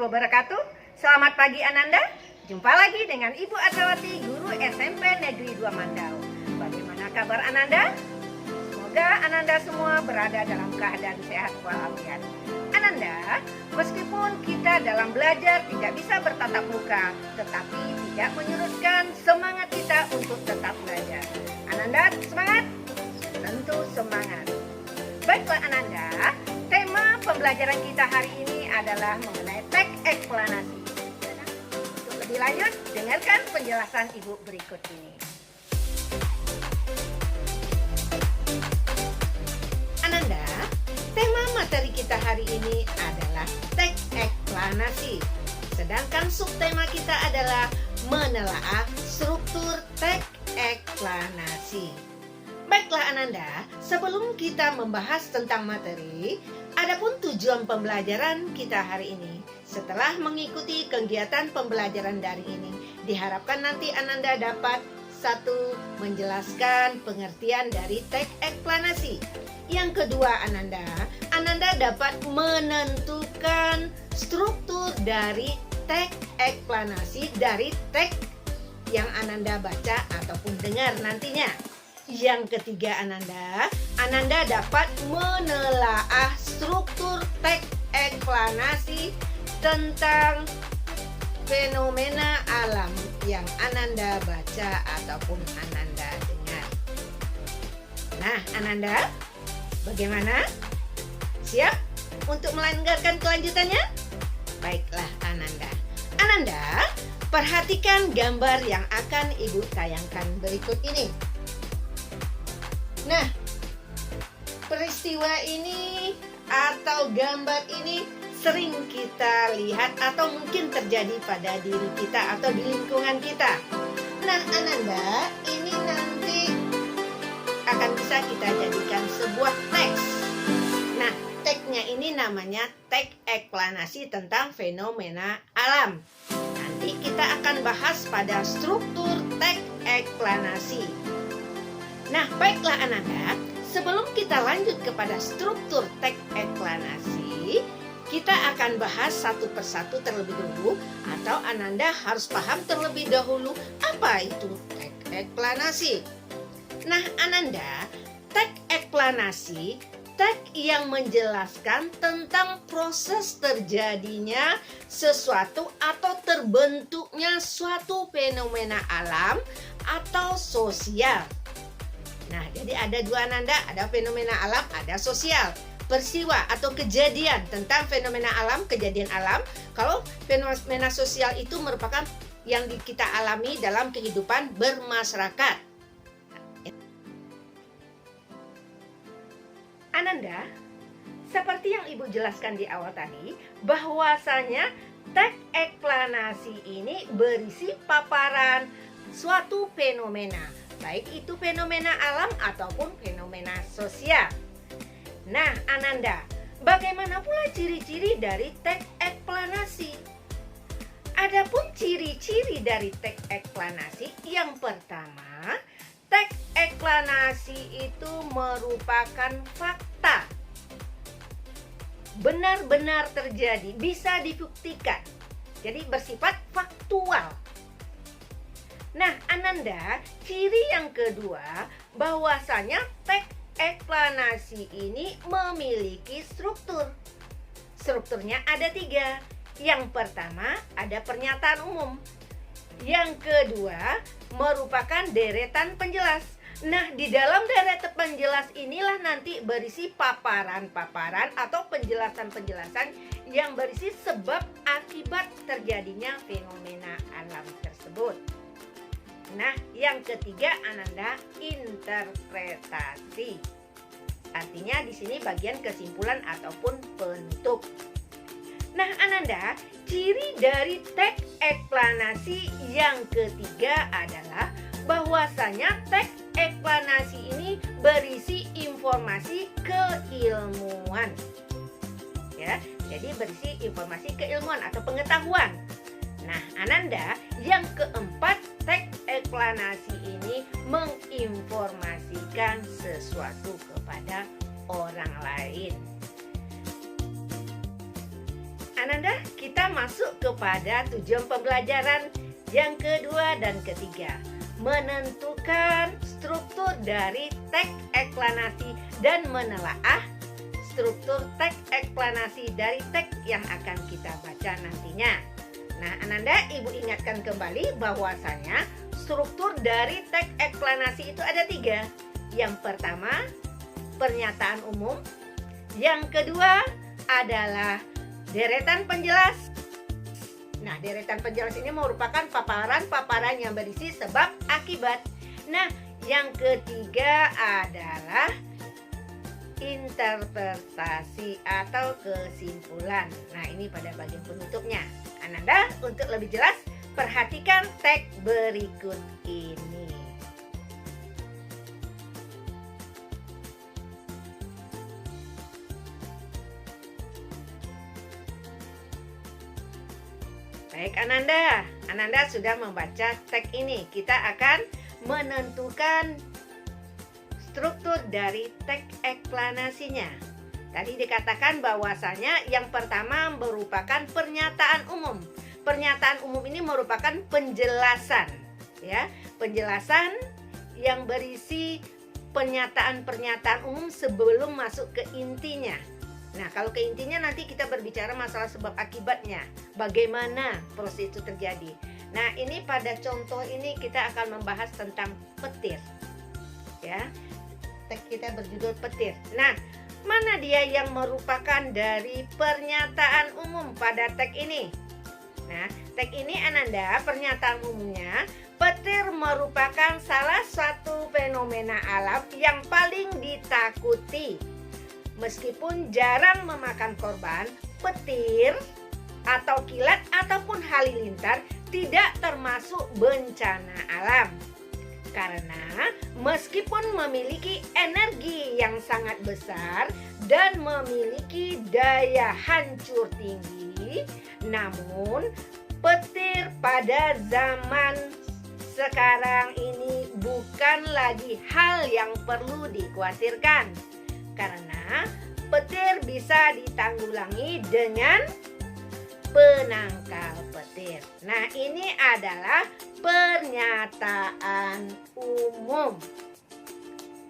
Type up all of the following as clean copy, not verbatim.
wabarakatuh. Selamat pagi Ananda. Jumpa lagi dengan Ibu Adrawati, guru SMP Negeri 2 Mandau. Bagaimana kabar Ananda? Semoga Ananda semua berada dalam keadaan sehat walafiat. Ananda, meskipun kita dalam belajar tidak bisa bertatap muka, tetapi tidak menyurutkan semangat kita untuk tetap belajar. Ananda semangat? Tentu semangat. Baiklah Ananda, tema pembelajaran kita hari ini adalah mengenai teks eksplanasi. Untuk lebih lanjut, dengarkan penjelasan Ibu berikut ini. Ananda, tema materi kita hari ini adalah teks eksplanasi. Sedangkan subtema kita adalah menelaah struktur teks eksplanasi. Baiklah Ananda, sebelum kita membahas tentang materi, adapun tujuan pembelajaran kita hari ini. Setelah mengikuti kegiatan pembelajaran daring ini, diharapkan nanti Ananda dapat satu, menjelaskan pengertian dari teks eksplanasi. Yang kedua Ananda dapat menentukan struktur dari teks eksplanasi dari teks yang Ananda baca ataupun dengar nantinya. Yang ketiga Ananda dapat menelaah struktur teks eksplanasi tentang fenomena alam yang Ananda baca ataupun Ananda dengar. Nah Ananda, bagaimana? Siap untuk melanjutkan kelanjutannya? Baiklah Ananda, perhatikan gambar yang akan Ibu tayangkan berikut ini. Nah, peristiwa ini atau gambar ini sering kita lihat atau mungkin terjadi pada diri kita atau di lingkungan kita. Nah, Ananda, ini nanti akan bisa kita jadikan sebuah teks. Nah, teksnya ini namanya teks eksplanasi tentang fenomena alam. Nanti kita akan bahas pada struktur teks eksplanasi. Nah, baiklah Ananda, sebelum kita lanjut kepada struktur teks eksplanasi, kita akan bahas satu persatu terlebih dahulu, atau Ananda harus paham terlebih dahulu apa itu teks eksplanasi. Nah, Ananda, teks eksplanasi, teks yang menjelaskan tentang proses terjadinya sesuatu atau terbentuknya suatu fenomena alam atau sosial. Nah, jadi ada dua Ananda, ada fenomena alam, ada sosial. Peristiwa atau kejadian tentang fenomena alam, kejadian alam. Kalau fenomena sosial itu merupakan yang kita alami dalam kehidupan bermasyarakat. Ananda, seperti yang Ibu jelaskan di awal tadi, bahwasanya teks eksplanasi ini berisi paparan suatu fenomena, baik itu fenomena alam ataupun fenomena sosial. Nah, Ananda, bagaimana pula ciri-ciri dari teks eksplanasi? Adapun ciri-ciri dari teks eksplanasi, yang pertama, teks eksplanasi itu merupakan fakta. Benar-benar terjadi, bisa dibuktikan. Jadi bersifat faktual. Nah, Ananda, ciri yang kedua, bahwasanya teks eksplanasi ini memiliki struktur. Strukturnya ada 3. Yang pertama, ada pernyataan umum. Yang kedua, merupakan deretan penjelas. Nah, di dalam deretan penjelas inilah nanti berisi paparan-paparan atau penjelasan-penjelasan yang berisi sebab akibat terjadinya fenomena alam tersebut. Nah, yang ketiga Ananda, interpretasi. Artinya di sini bagian kesimpulan ataupun penutup. Nah, Ananda, ciri dari teks eksplanasi yang ketiga adalah bahwasanya teks eksplanasi ini berisi informasi keilmuan. Ya, jadi berisi informasi keilmuan atau pengetahuan. Nah, Ananda, yang keempat, teks eksplanasi ini menginformasikan sesuatu kepada orang lain. Ananda, kita masuk kepada tujuan pembelajaran yang kedua dan ketiga. Menentukan struktur dari teks eksplanasi dan menelaah struktur teks eksplanasi dari teks yang akan kita baca nantinya. Nah, Ananda, Ibu ingatkan kembali bahwasanya struktur dari teks eksplanasi itu ada 3. Yang pertama, pernyataan umum. Yang kedua adalah deretan penjelas. Nah, deretan penjelas ini merupakan paparan-paparan yang berisi sebab akibat. Nah, yang ketiga adalah interpretasi atau kesimpulan. Nah, ini pada bagian penutupnya. Ananda, untuk lebih jelas, perhatikan teks berikut ini. Baik Ananda sudah membaca teks ini. Kita akan menentukan struktur dari teks eksplanasinya. Tadi dikatakan bahwasanya yang pertama merupakan pernyataan umum. Pernyataan umum ini merupakan penjelasan, ya, penjelasan yang berisi pernyataan-pernyataan umum sebelum masuk ke intinya. Nah, kalau ke intinya nanti kita berbicara masalah sebab akibatnya, bagaimana proses itu terjadi. Nah, ini pada contoh ini kita akan membahas tentang petir, ya. Teks kita berjudul petir. Nah, mana dia yang merupakan dari pernyataan umum pada teks ini? Nah, teks ini Ananda, pernyataan umumnya, petir merupakan salah satu fenomena alam yang paling ditakuti. Meskipun jarang memakan korban, petir atau kilat ataupun halilintar tidak termasuk bencana alam. Karena meskipun memiliki energi yang sangat besar dan memiliki daya hancur tinggi, namun petir pada zaman sekarang ini bukan lagi hal yang perlu dikhawatirkan. Karena petir bisa ditanggulangi dengan penangkal petir. Nah, ini adalah pernyataan umum.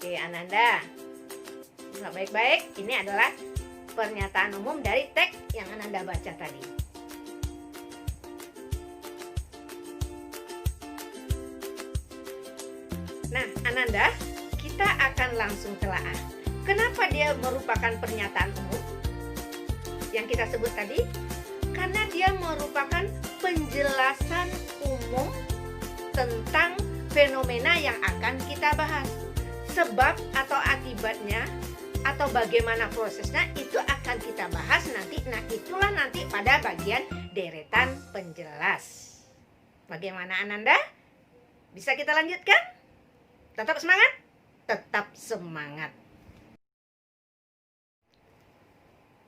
Oke, Ananda, baik-baik. Ini adalah pernyataan umum dari teks yang Ananda baca tadi. Nah, Ananda, kita akan langsung telaah. Kenapa dia merupakan pernyataan umum yang kita sebut tadi? Karena dia merupakan penjelasan umum tentang fenomena yang akan kita bahas. Sebab atau akibatnya atau bagaimana prosesnya itu akan kita bahas nanti. Nah, itulah nanti pada bagian deretan penjelas. Bagaimana Ananda? Bisa kita lanjutkan? Tetap semangat? Tetap semangat.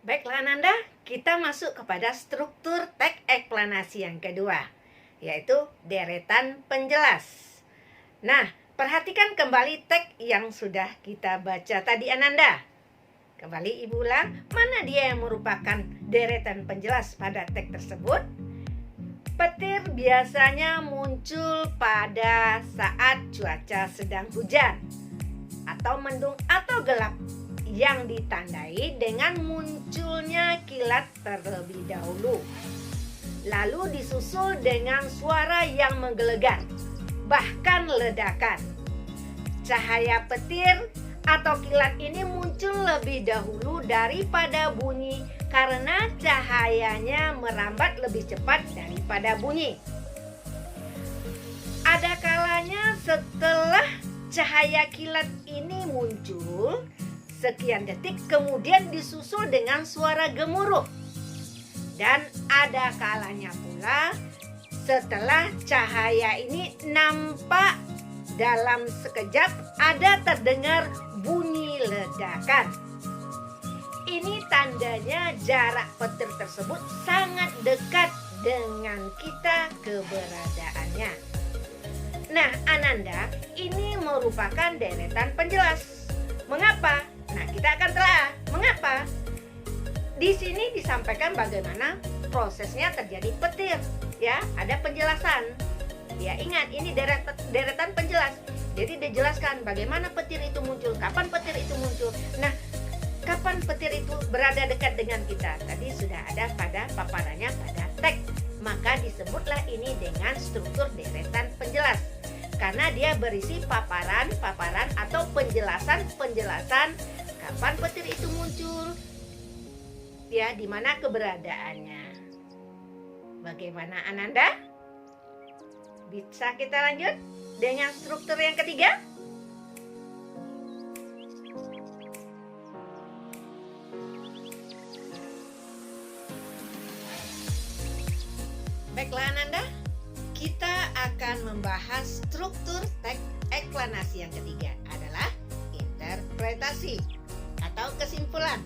Baiklah Ananda, kita masuk kepada struktur teks eksplanasi yang kedua, yaitu deretan penjelas. Nah, perhatikan kembali teks yang sudah kita baca tadi Ananda. Kembali Ibu ulang, mana dia yang merupakan deretan penjelas pada teks tersebut? Petir biasanya muncul pada saat cuaca sedang hujan atau mendung atau gelap, yang ditandai dengan munculnya kilat terlebih dahulu, lalu disusul dengan suara yang menggelegar, bahkan ledakan. Cahaya petir atau kilat ini muncul lebih dahulu daripada bunyi karena cahayanya merambat lebih cepat daripada bunyi. Ada kalanya setelah cahaya kilat ini muncul, sekian detik kemudian disusul dengan suara gemuruh. Dan ada kalanya pula setelah cahaya ini nampak dalam sekejap ada terdengar bunyi ledakan. Ini tandanya jarak petir tersebut sangat dekat dengan kita keberadaannya. Nah, Ananda, ini merupakan deretan penjelas. Mengapa? Nah, kita akan telah. Mengapa? Di sini disampaikan bagaimana prosesnya terjadi petir, ya, ada penjelasan. Ya, ingat ini deretan penjelas. Jadi dijelaskan bagaimana petir itu muncul, kapan petir itu muncul. Nah, kapan petir itu berada dekat dengan kita? Tadi sudah ada pada paparannya pada teks. Maka disebutlah ini dengan struktur deretan penjelas. Karena dia berisi paparan-paparan atau penjelasan-penjelasan kapan petir itu muncul, ya, di mana keberadaannya. Bagaimana Ananda? Bisa kita lanjut dengan struktur yang ketiga? Baiklah Ananda, kita akan membahas struktur teks eksplanasi yang ketiga adalah interpretasi atau kesimpulan,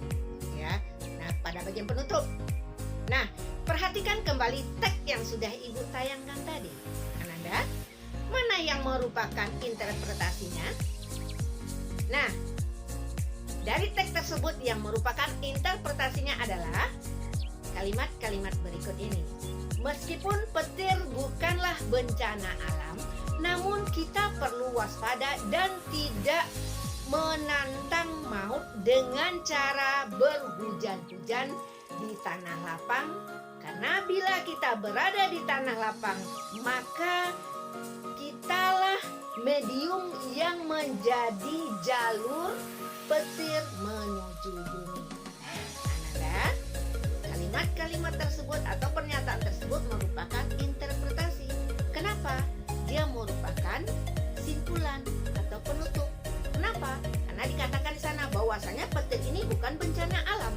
ya. Nah, pada bagian penutup. Nah, perhatikan kembali teks yang sudah Ibu tayangkan tadi. Ananda, mana yang merupakan interpretasinya? Nah, dari teks tersebut yang merupakan interpretasinya adalah kalimat-kalimat berikut ini. Meskipun petir bukanlah bencana alam, namun kita perlu waspada dan tidak menantang maut dengan cara berhujan-hujan di tanah lapang. Karena bila kita berada di tanah lapang, maka kitalah medium yang menjadi jalur petir menuju bumi. Ananda, kalimat-kalimat tersebut atau pernyataan tersebut merupakan interpretasi. Kenapa? Dia merupakan simpulan atau penutup. Kenapa? Karena dikatakan di sana bahwasanya petir ini bukan bencana alam,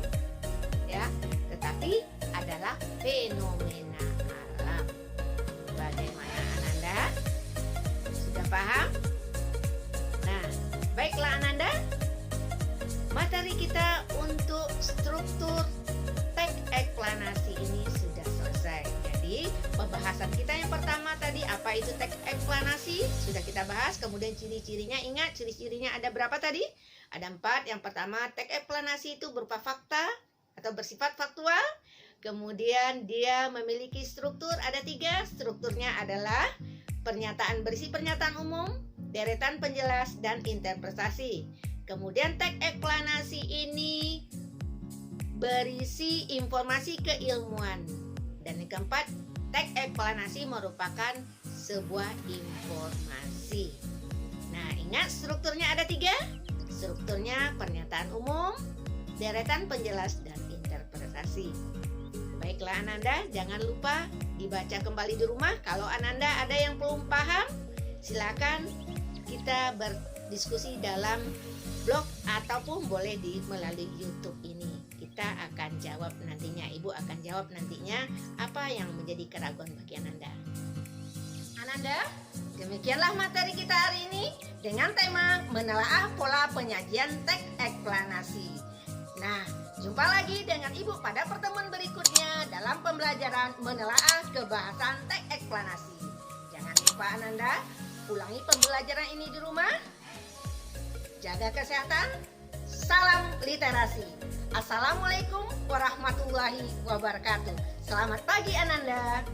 ya, tetapi adalah fenomena alam. Bagaimana Ananda? Sudah paham? Nah, baiklah Ananda. Materi kita untuk struktur teks eksplanasi ini sudah selesai. Jadi pembahasan kita yang pertama tadi, apa itu teks eksplanasi, sudah kita bahas. Kemudian ciri-cirinya, ingat ciri-cirinya ada berapa tadi? Ada 4. Yang pertama, teks eksplanasi itu berupa fakta atau bersifat faktual. Kemudian dia memiliki struktur, ada 3. Strukturnya adalah pernyataan berisi pernyataan umum, deretan penjelas, dan interpretasi. Kemudian teks eksplanasi ini berisi informasi keilmuan. Dan yang keempat, teks eksplanasi merupakan sebuah informasi. Nah, ingat strukturnya ada 3. Strukturnya pernyataan umum, deretan penjelas, dan interpretasi. Baiklah Ananda, jangan lupa dibaca kembali di rumah. Kalau Ananda ada yang belum paham, silakan kita berdiskusi dalam blog ataupun boleh melalui YouTube ini. Kita akan jawab nantinya, Ibu akan jawab nantinya apa yang menjadi keraguan bagi Ananda. Ananda, demikianlah materi kita hari ini dengan tema menelaah pola penyajian teks eksplanasi. Nah, jumpa lagi dengan Ibu pada pertemuan berikutnya dalam pembelajaran menelaah kebahasan teks eksplanasi. Jangan lupa Ananda, ulangi pembelajaran ini di rumah. Jaga kesehatan, salam literasi. Assalamualaikum warahmatullahi wabarakatuh. Selamat pagi Ananda.